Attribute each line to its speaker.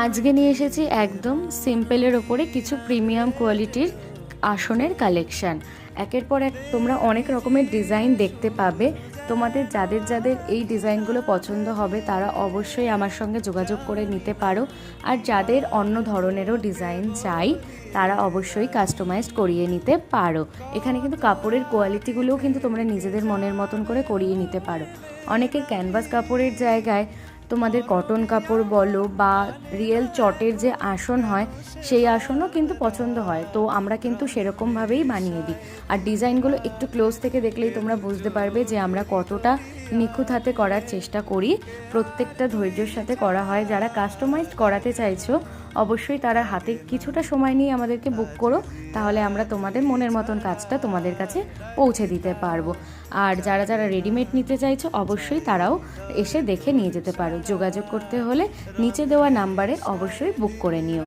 Speaker 1: আজকে নিয়ে এসেছি একদম সিম্পলের ওপরে কিছু প্রিমিয়াম কোয়ালিটির আসনের কালেকশান। একের পর এক তোমরা অনেক রকমের ডিজাইন দেখতে পাবে। তোমাদের যাদের যাদের এই ডিজাইনগুলো পছন্দ হবে তারা অবশ্যই আমার সঙ্গে যোগাযোগ করে নিতে পারো। আর যাদের অন্য ধরনেরও ডিজাইন চাই তারা অবশ্যই কাস্টমাইজড করিয়ে নিতে পারো। এখানে কিন্তু কাপড়ের কোয়ালিটিগুলোও কিন্তু তোমরা নিজেদের মনের মতন করে করিয়ে নিতে পারো। অনেকের ক্যানভাস কাপড়ের জায়গায় তোমাদের কটন কাপড় বলো বা রিয়েল চটের যে আসন হয় সেই আসনও কিন্তু পছন্দ হয়, তো আমরা কিন্তু সেরকমভাবেই বানিয়ে দিই। আর ডিজাইনগুলো একটু ক্লোজ থেকে দেখলেই তোমরা বুঝতে পারবে যে আমরা কতটা নিখুঁত হাতে করার চেষ্টা করি। প্রত্যেকটা ধৈর্যের সাথে করা হয়। যারা কাস্টমাইজড করাতে চাইছো অবশ্যই তারা হাতে কিছুটা সময় নিয়ে আমাদেরকে বুক করো, তাহলে আমরা তোমাদের মনের মতন কাজটা তোমাদের কাছে পৌঁছে দিতে পারবো। আর যারা যারা রেডিমেড নিতে চাইছো অবশ্যই তারাও এসে দেখে নিয়ে যেতে পারো। যোগাযোগ করতে হলে নিচে দেওয়া নাম্বারে অবশ্যই বুক করে নিও।